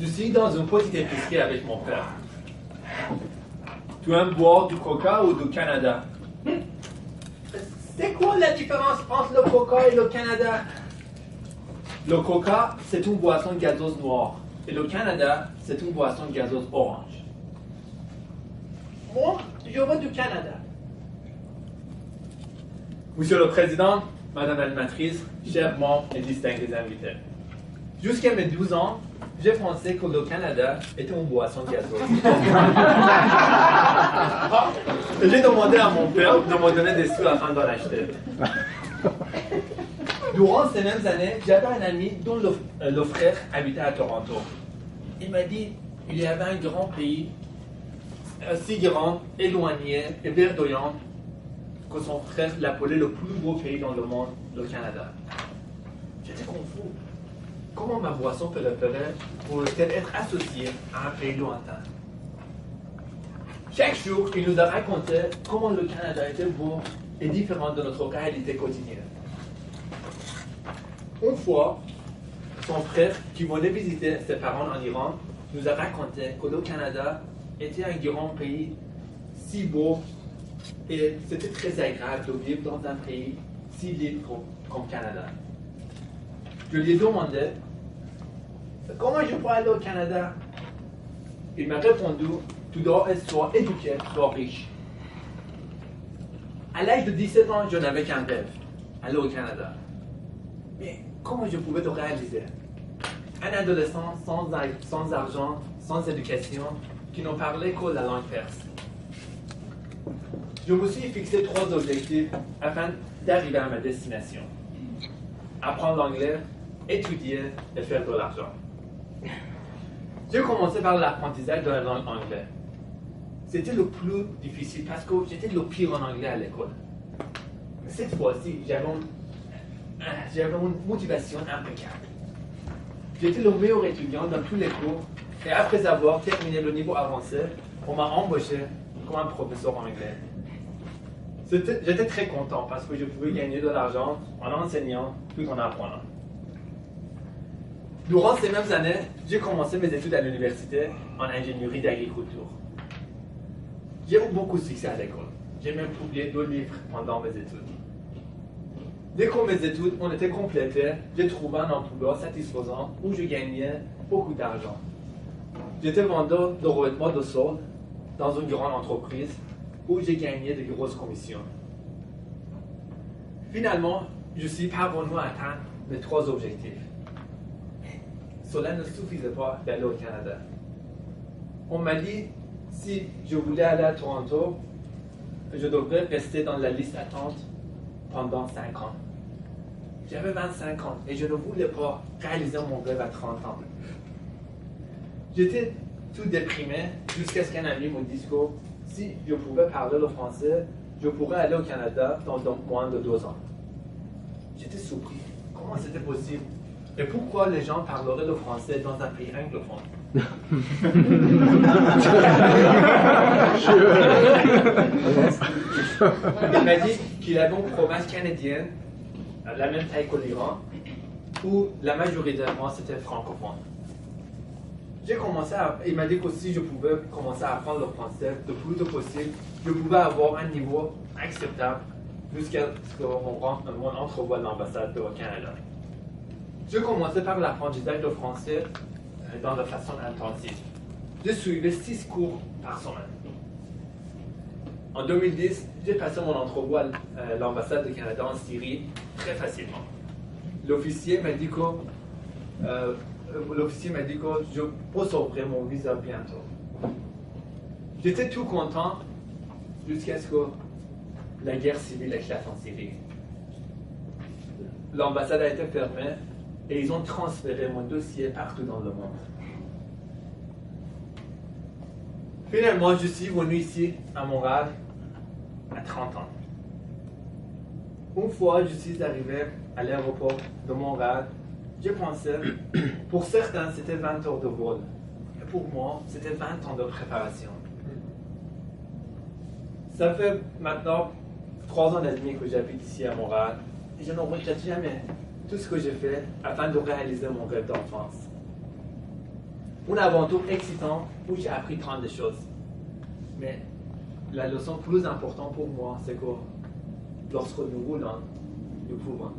Je suis dans une petite épicerie avec mon père. Tu aimes boire du coca ou du Canada? C'est quoi la différence entre le coca et le Canada? Le coca, c'est une boisson gazeuse noire. Et le Canada, c'est une boisson gazeuse orange. Moi, je veux du Canada. Monsieur le Président, Madame l'animatrice, chers membres et distingués invités. Jusqu'à mes 12 ans, j'ai pensé que le Canada était une boisson gazeuse. J'ai demandé à mon père de me donner des sous afin d'en acheter. Durant ces mêmes années, j'avais un ami dont le frère habitait à Toronto. Il m'a dit qu'il y avait un grand pays, si grand, éloigné et verdoyant, que son frère l'appelait le plus beau pays dans le monde, le Canada. J'étais confus. Comment ma boisson préférée pourrait-elle être associée à un pays lointain? Chaque jour, il nous a raconté comment le Canada était beau et différent de notre réalité quotidienne. Une fois, son frère, qui venait visiter ses parents en Iran, nous a raconté que le Canada était un grand pays si beau et c'était très agréable de vivre dans un pays si libre comme le Canada. Je lui ai demandé comment je pourrais aller au Canada. Il m'a répondu, tu dois être soit éduqué, soit riche. À l'âge de 17 ans, je n'avais qu'un rêve, aller au Canada. Mais comment je pouvais le réaliser? Un adolescent sans argent, sans éducation, qui ne parlait que la langue perse. Je me suis fixé 3 objectifs afin d'arriver à ma destination. Apprendre l'anglais, étudier et faire de l'argent. J'ai commencé par l'apprentissage de la langue anglaise. C'était le plus difficile parce que j'étais le pire en anglais à l'école. Cette fois-ci, j'avais une motivation impeccable. J'étais le meilleur étudiant dans tous les cours et après avoir terminé le niveau avancé, on m'a embauché comme un professeur anglais. J'étais très content parce que je pouvais gagner de l'argent en enseignant tout en apprenant. Durant ces mêmes années, j'ai commencé mes études à l'université en ingénierie d'agriculture. J'ai eu beaucoup de succès à l'école. J'ai même publié 2 livres pendant mes études. Dès que mes études ont été complétées, j'ai trouvé un emploi satisfaisant où je gagnais beaucoup d'argent. J'étais vendeur de revêtements de sol dans une grande entreprise où j'ai gagné de grosses commissions. Finalement, je suis parvenu à atteindre mes 3 objectifs. Mais cela ne suffisait pas d'aller au Canada. On m'a dit, si je voulais aller à Toronto, je devrais rester dans la liste d'attente pendant 5 ans. J'avais 25 ans et je ne voulais pas réaliser mon rêve à 30 ans. J'étais tout déprimé jusqu'à ce qu'un ami me dise que si je pouvais parler le français, je pourrais aller au Canada dans moins de 2 ans. J'étais surpris. Comment c'était possible? Et pourquoi les gens parleraient le français dans un pays anglophone? Il m'a dit qu'il avait une province canadienne, la même taille que l'Iran, où la majorité c'était francophone. Il m'a dit que si je pouvais commencer à apprendre le français le plus tôt possible, je pouvais avoir un niveau acceptable jusqu'à ce qu'on entrevoie l'ambassade au Canada. Je commençais par l'apprentissage de français dans de façon intensive. Je suivais 6 cours par semaine. En 2010, j'ai passé mon entrevue à l'ambassade du Canada en Syrie très facilement. L'officier m'a dit que je peux ouvrir mon visa bientôt. J'étais tout content jusqu'à ce que la guerre civile éclate en Syrie. L'ambassade a été fermée et ils ont transféré mon dossier partout dans le monde. Finalement, je suis venu ici, à Montréal, à 30 ans. Une fois, je suis arrivé à l'aéroport de Montréal, j'ai pensé, pour certains, c'était 20 heures de vol. Et pour moi, c'était 20 ans de préparation. Ça fait maintenant 3 ans et demi que j'habite ici à Montréal. Et je ne regrette jamais tout ce que j'ai fait afin de réaliser mon rêve d'enfance. une aventure excitante où j'ai appris tant de choses. Mais la leçon plus importante pour moi, c'est que lorsque nous roulons, nous pouvons